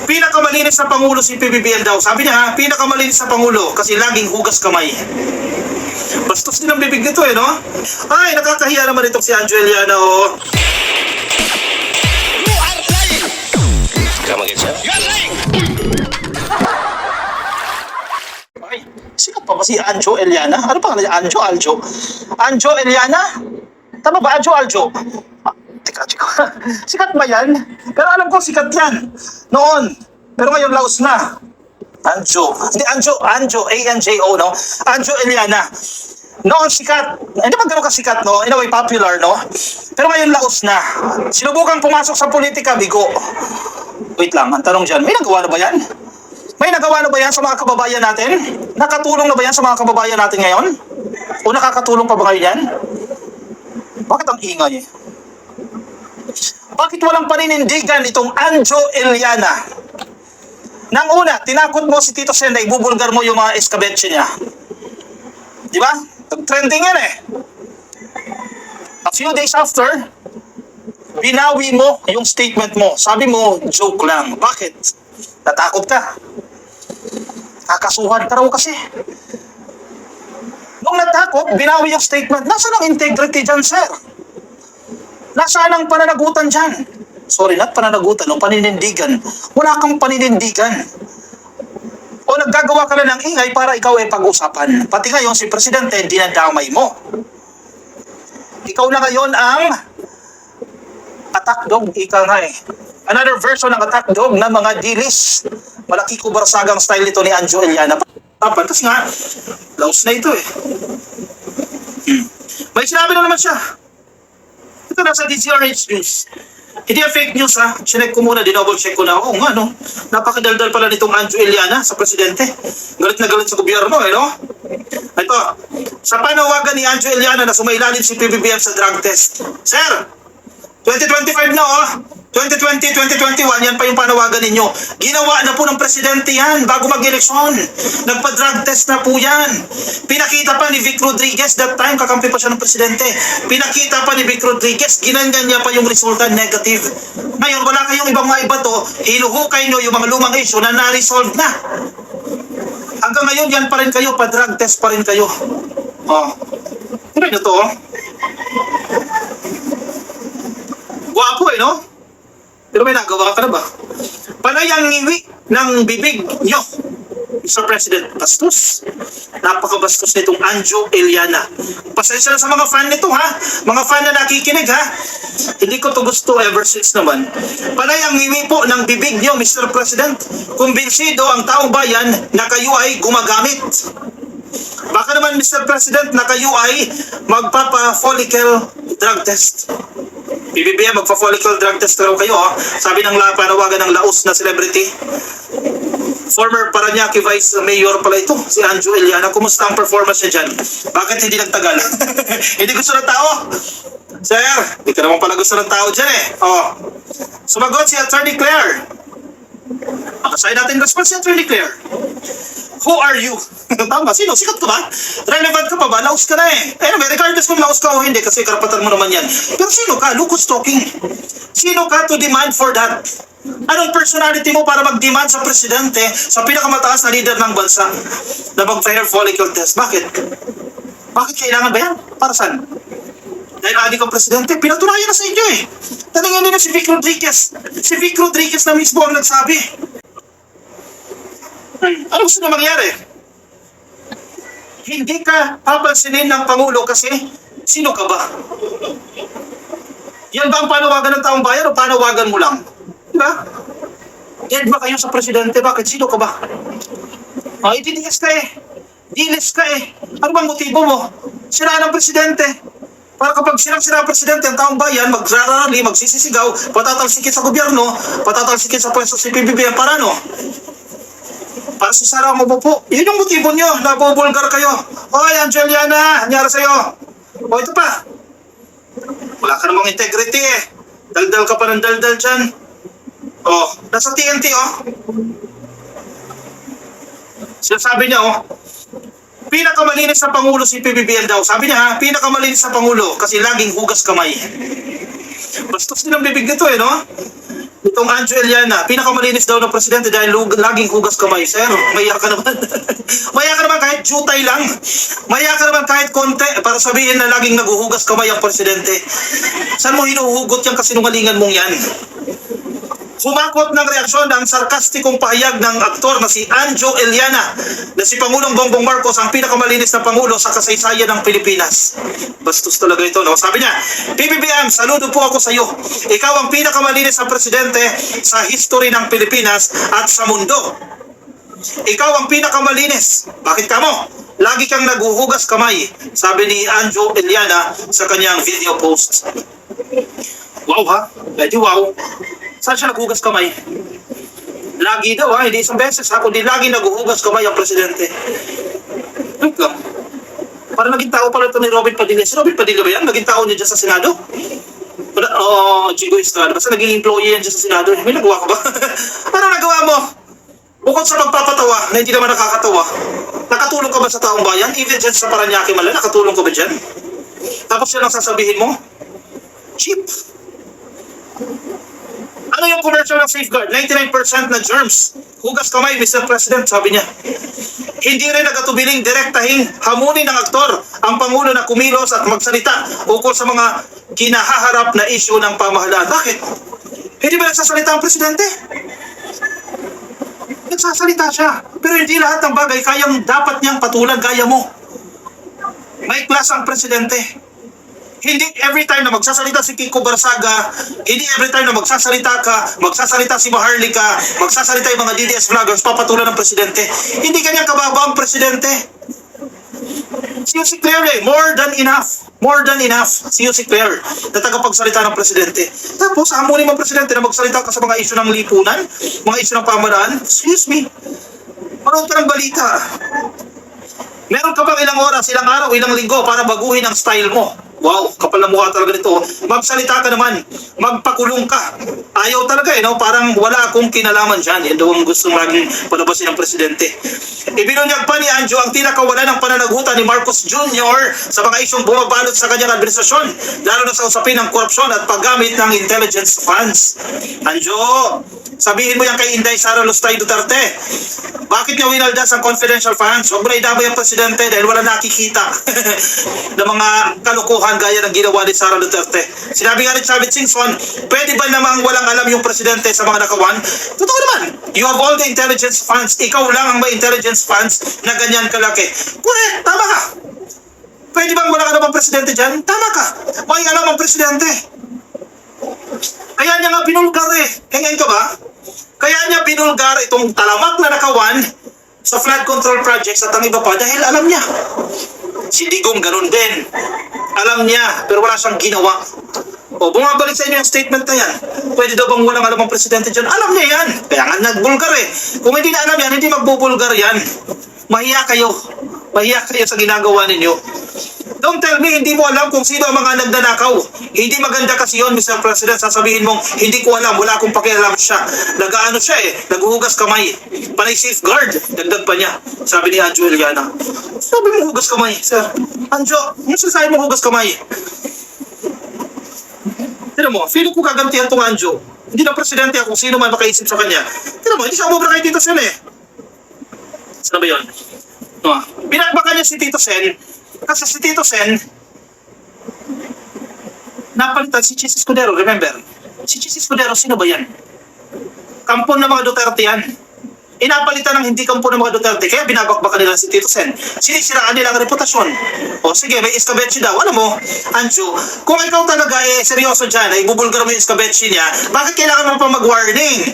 Pinakamalinis na Pangulo si PBBM daw. Sabi niya ha, pinakamalinis na Pangulo kasi laging hugas kamay. Bastos din ang bibig nito no? Ay, nakakahiya naman itong si Anjo Eliana oh. You are lying! Come again, sir? You are lying! Ay, sikat pa ba si Anjo Eliana? Ano pa niya? Aljo? Anjo Eliana? Tama ba? Aljo? Teka. Sikat ba yan? Pero alam ko sikat yan. Noon. Pero ngayon laos na. Anjo. Hindi, Anjo. A-N-J-O, no? Anjo Eliana. Noon sikat. Hindi ba gano'n kasikat, no? In a way, popular, no? Pero ngayon laos na. Sinubukang pumasok sa politika, bigo. Wait lang, ang tanong dyan, may nagawa na ba yan? May nagawa na ba yan sa mga kababayan natin? Nakatulong na ba yan sa mga kababayan natin ngayon? O nakakatulong pa ba ngayon yan? Bakit ang ingay? Bakit walang paninindigan itong Anjo Eliana? Nang una, tinakot mo si Tito Sen na ibubulgar mo yung mga eskabetse niya. Di ba? Trending yan eh. A few days after, binawi mo yung statement mo. Sabi mo, joke lang. Bakit? Natakot ka. Kakasuhan ka raw kasi. Nung natakot, binawi yung statement. Nasaan ang integrity dyan, sir? Nasaan ang pananagutan dyan? Sorry, not pananagutan, o paninindigan. Wala kang paninindigan. O naggagawa ka lang ng ingay para ikaw ay pag-usapan. Pati ngayon si Presidente, dinadamay mo. Ikaw na ngayon ang attack dog, ika nga eh. Another version ng attack dog na mga dilis. Malaki kubarsagang style ito ni Anjo Eliana. Tapos kasi nga, laos na ito eh. May sinabi na naman siya. Ito nasa DZRH News. Hindi ang fake news ha. Chinek ko muna, dinouble check ko na. Oo nga no. Napakadaldal pala nitong Anjo Eliana sa Presidente. Galit na galit sa gobyerno eh no. Ito. Sa panawagan ni Anjo Eliana na sumailalim si PBBM sa drug test. Sir, 2025 na oh. 2020, 2021, yan pa yung panawagan ninyo. Ginawa na po ng Presidente yan bago mag-eleksyon. Nagpa-drug test na po yan. Pinakita pa ni Vic Rodriguez, that time kakampi pa siya ng Presidente. Pinakita pa ni Vic Rodriguez, ginanyan niya pa yung resulta negative. Ngayon, wala kayong ibang maiba to, hinuhukay nyo yung mga lumang issue na na-resolve na. Hanggang ngayon, yan pa rin kayo, pa-drug test pa rin kayo. Oh. Ano yun ito oh? Guwapo eh no? Pero may nagawa ka na ba? Panay ang ngiwi ng bibig nyo, Mr. President. Bastos. Napakabastos nitong Anjo Eliana. Pasensya na sa mga fan nito ha. Mga fan na nakikinig ha. Hindi ko to gusto ever since naman. Panay ang ngiwi po ng bibig nyo, Mr. President. Kumbinsido ang taong bayan na kayo ay gumagamit. Baka naman, Mr. President, na kayo ay magpapa-follicle drug test. PBBM, magpa-follicle drug test raw kayo. Oh. Sabi ng panawagan ng laos na celebrity. Former Parañaque Vice Mayor pala ito, si Anjo Eliana. Kumusta ang performance niya dyan? Bakit hindi nagtagal? Hindi gusto ng tao? Sir, hindi ka naman pala gusto ng tao dyan eh. Oh. Sumagot si Attorney Claire. Makasahin natin response si Attorney Claire. Who are you? Tama, sino? Sikat ka ba? Relevant ka pa ba? Laos ka na eh. Anyway, regardless kung laos ka o hindi, kasi karapatan mo naman yan. Pero sino ka? Look who's talking. Sino ka to demand for that? Anong personality mo para mag-demand sa Presidente, sa pinakamataas na leader ng bansa, na mag-hair follicle test? Bakit? Bakit kailangan ba yan? Para saan? Dahil adik ang Presidente, pinatunayan na sa inyo eh. Tanungin nila si Vic Rodriguez. Si Vic Rodriguez na mismo ang nagsabi. Ano gusto na mangyari? Hindi ka papansinin ng Pangulo kasi sino ka ba? Yan ba ang panawagan ng taong bayan o panawagan mo lang? Diba? Dead ba kayo sa Presidente? Bakit? Sino ka ba? Dilis ka eh. Dilis ka eh. Ano bang motibo mo? Sira ng Presidente. Para kapag sirang-sira ang Presidente, ang taong bayan, magrarali, magsisisigaw, patatalsikit sa gobyerno, patatalsikit sa pwesto si PBBM, para no? Para si Sara mo po. Yun yung motibo nyo. Nabubulgar kayo. Hoy, Anjo Eliana, nangyari sa'yo. O, ito pa. Wala ka namang integrity eh. Daldal ka pa ng daldal dyan. O, nasa TNT o. Sinasabi niya o, pinakamalinis na Pangulo si PBBM daw. Sabi niya ha, pinakamalinis na Pangulo kasi laging hugas kamay. Bastos din ang bibig nito eh no? Itong Anjo Eliana, pinakamalinis daw ng presidente dahil laging hugas kamay. Sir, maya ka naman. Maya ka naman kahit jutay lang. Maya ka naman kahit konti para sabihin na laging naguhugas kamay ang presidente. Saan mo hinuhugot yung kasinungalingan mong yan? Sumakot ng reaksyon ang sarkastikong pahayag ng aktor na si Anjo Eliana na si Pangulong Bongbong Marcos ang pinakamalinis na Pangulo sa kasaysayan ng Pilipinas. Bastos talaga ito, no? Sabi niya, PBBM, saludo po ako sa iyo. Ikaw ang pinakamalinis na presidente sa history ng Pilipinas at sa mundo. Ikaw ang pinakamalinis. Bakit ka mo? Lagi kang naguhugas kamay, sabi ni Anjo Eliana sa kanyang video post. Wow ha? Pwede wow. Saan siya naghugas kamay? Lagi daw ha, hindi isang beses ha, kundi lagi naghuhugas kamay ang presidente. Wait lang. Parang naging tao pala ito ni Robin Padilla. Si Robin Padilla ba yan? Naging tao niya dyan sa Senado? Chico Estrada. Basta naging employee yan dyan sa Senado. May nagawa ka ba? Ano nagawa mo? Bukod sa magpapatawa na hindi naman nakakatawa, nakatulong ka ba sa taong bayan? Even dyan sa Paranaque Mala, nakatulong ka ba dyan? Tapos yan ang sasabihin mo? Cheap. Ano yung commercial ng safeguard? 99% na germs. Hugas kamay, Mr. President, sabi niya. Hindi rin nagatubiling direktahing hamunin ng aktor ang Pangulo na kumilos at magsalita ukol sa mga kinahaharap na isyu ng pamahalaan. Bakit? Hindi ba nagsasalita ang Presidente? Nagsasalita siya. Pero hindi lahat ng bagay kayang dapat niyang patulan gaya mo. May klase ang Presidente. Hindi every time na magsasalita si Kiko Barsaga, hindi every time na magsasalita si Maharlika, magsasalita yung mga DDS vloggers, papatulan ng presidente. Hindi ganyan kababa ang presidente. Si Yussi Claire more than enough. Si Yussi Claire na tagapagsalita ng presidente. Tapos, hamunin mo ang presidente na magsalita ka sa mga isyu ng lipunan, mga isyu ng pamahalaan. Excuse me. Manood ka ng balita. Meron ka bang ilang oras, ilang araw, ilang linggo para baguhin ang style mo? Wow, kapal na mukha talaga nito. Magsalita ka naman, magpakulong ka. Ayaw talaga no? Parang wala akong kinalaman dyan. Yan daw ang gusto maging palabasin ng presidente. Ibinunyag pa ni Anjo ang tila kawalan ng pananagutan ni Marcos Jr. sa mga isyong bumabalot sa kanyang administrasyon, lalo na sa usapin ng korupsyon at paggamit ng intelligence funds. Anjo, sabihin mo yan kay Inday Sara Lustay Duterte. Bakit niya winaldas ang confidential funds? Huwag mo na idamay ang presidente dahil wala nakikita ng mga kalukuhan gaya ng ginawa ni Sara Duterte. Sinabi nga ni Chavit Singson, pwede ba namang walang alam yung presidente sa mga nakawan? Totoo naman. You have all the intelligence funds. Ikaw lang ang may intelligence funds na ganyan kalaki. Correct, tama ka. Pwede bang walang alam ang presidente dyan? Tama ka. May alam ang presidente. Kaya niya nga binulgar Ngayon ka ba? Kaya niya binulgar itong talamak na nakawan sa flood control projects at ang iba pa dahil alam niya. Si Digong ganun din. Alam niya, pero wala siyang ginawa. O, bumabalik sa inyo yung statement na yan. Pwede daw bang walang alam ang presidente dyan? Alam niya yan. Kaya nga nagbulgar Kung hindi na alam yan, hindi magbubulgar yan. Mahiya kayo. Mahiya kayo sa ginagawa ninyo. Don't tell me, hindi mo alam kung sino ang mga nagnanakaw. Hindi maganda kasi yun, Mr. President. Sasabihin mong, hindi ko alam, wala akong pakialam siya. Nagaano siya naghuhugas kamay. Panay safeguard. Dagdag pa niya. Sabi ni Anjo Eliana. Sabi mo hugas kamay, sir. Anjo, yung sinasabi mo hugas kamay. Tira mo, feeling ko gagantihan tong Anjo. Hindi na presidente ako, sino man makaisip sa kanya. Tira mo, hindi siya umubra kay Tito Sen Saan ba yun? Binakbakan niya si Tito Sen kasi si Tito Sen napalitan si Chis Escudero, remember? Si Chis Escudero, sino ba yan? Kampon ng mga Duterte yan. Inapalitan ng hindi kampon ng mga Duterte, kaya binabakbakan nila si Tito Sen. Sinisiraan nila ang reputasyon. O sige, may iskabetsi daw. Alam mo, Anjo, kung ikaw talaga seryoso dyan, ibubulgar mo yung iskabetsi niya, bakit kailangan mo pa mag-warning?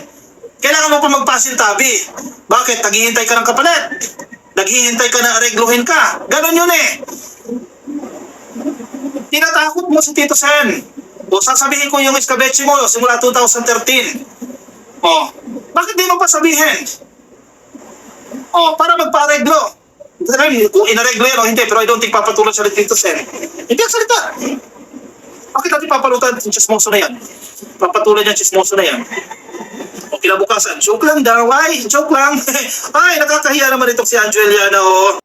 Kailangan mo pa magpasintabi. Bakit? Naghihintay ka ng kapalit. Naghihintay ka na aregluhin ka. Ganon yun Tinatakot mo si Tito Sen. O sasabihin ko yung iskabetsi mo simula 2013. Bakit di mo pa sabihin? Para magpa-areglo. Kung inareglo yan o hindi, pero I don't think papatulan siya ni Tito Sen. Hindi ang salita. Bakit natin papalutan yung chismoso na yan? Papatulan yung chismoso na yan. O kinabukasan, joke lang daw. Ay, joke lang. Ay, nakakahiya naman itong si Anjo Eliana.